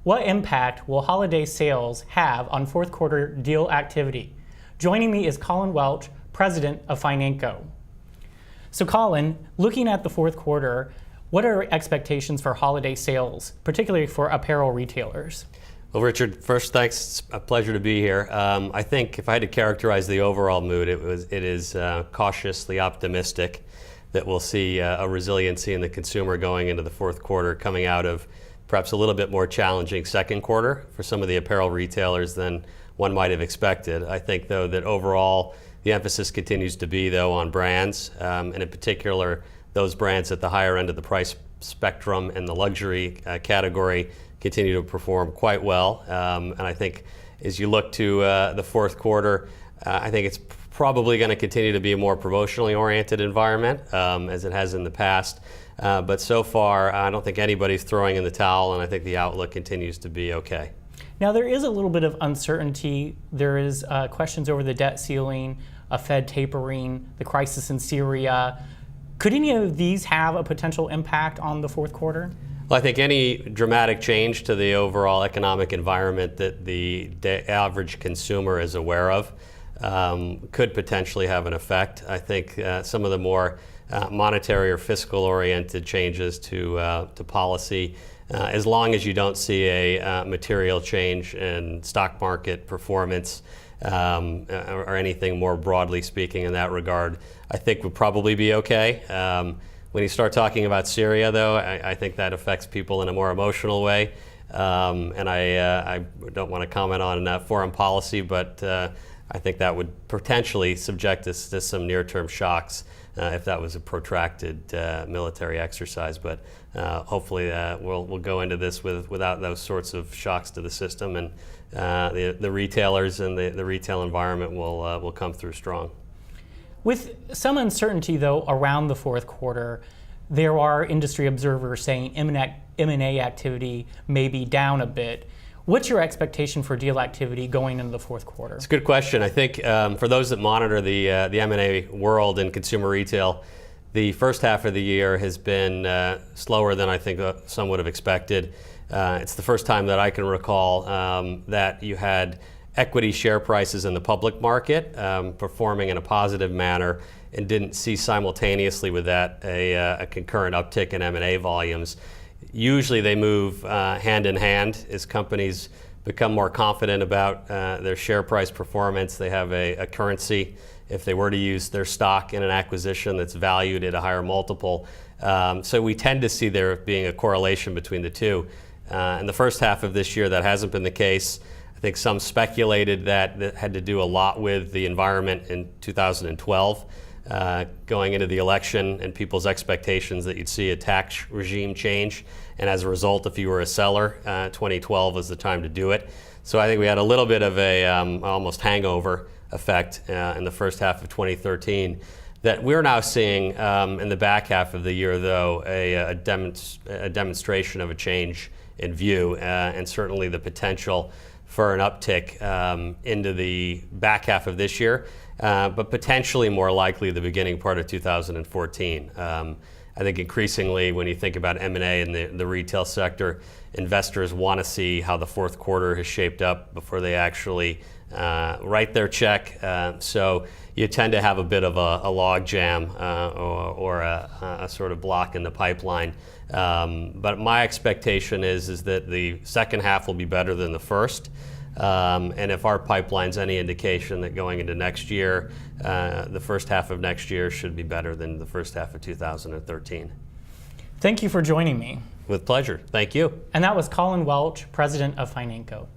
What impact will holiday sales have on fourth quarter deal activity? Joining me is Colin Welch, president of Financo. So Colin, looking at the fourth quarter, what are expectations for holiday sales, particularly for apparel retailers? Well, Richard, first, thanks. It's a pleasure to be here. I think if I had to characterize the overall mood, it is cautiously optimistic that we'll see a resiliency in the consumer going into the fourth quarter, coming out of perhaps a little bit more challenging second quarter for some of the apparel retailers than one might have expected. I think, though, that overall the emphasis continues to be, though, on brands, and in particular those brands at the higher end of the price spectrum and the luxury category continue to perform quite well. And I think as you look to the fourth quarter, I think it's probably going to continue to be a more promotionally oriented environment as it has in the past. But so far, I don't think anybody's throwing in the towel, and I think the outlook continues to be okay. Now, there is a little bit of uncertainty. There is questions over the debt ceiling, a Fed tapering, the crisis in Syria. Could any of these have a potential impact on the fourth quarter? Well, I think any dramatic change to the overall economic environment that the average consumer is aware of could potentially have an effect. I think some of the more monetary or fiscal-oriented changes to policy, as long as you don't see a material change in stock market performance or anything more broadly speaking in that regard, I think would probably be okay. When you start talking about Syria, though, I think that affects people in a more emotional way. And I don't want to comment on foreign policy, but I think that would potentially subject us to some near-term shocks if that was a protracted military exercise. But hopefully we'll go into this without those sorts of shocks to the system, and the retailers and the retail environment will come through strong. With some uncertainty, though, around the fourth quarter, there are industry observers saying M&A activity may be down a bit. What's your expectation for deal activity going into the fourth quarter? It's a good question. I think for those that monitor the M&A world in consumer retail, the first half of the year has been slower than I think some would have expected. It's the first time that I can recall that you had equity share prices in the public market performing in a positive manner, and didn't see simultaneously with that a concurrent uptick in M&A volumes. Usually they move hand in hand as companies become more confident about their share price performance. They have a currency if they were to use their stock in an acquisition that's valued at a higher multiple. So we tend to see there being a correlation between the two. In the first half of this year, that hasn't been the case. I think some speculated that had to do a lot with the environment in 2012, going into the election and people's expectations that you'd see a tax regime change. And as a result, if you were a seller, 2012 was the time to do it. So I think we had a little bit of a almost hangover effect in the first half of 2013 that we're now seeing in the back half of the year, though, a demonstration of a change in view, and certainly the potential for an uptick into the back half of this year, but potentially more likely the beginning part of 2014. I think increasingly when you think about M&A in the retail sector, investors want to see how the fourth quarter has shaped up before they actually write their check. So you tend to have a bit of a log jam or a sort of block in the pipeline. But my expectation is that the second half will be better than the first. And if our pipeline's any indication that going into next year, the first half of next year should be better than the first half of 2013. Thank you for joining me. With pleasure. Thank you. And that was Colin Welch, president of Financo.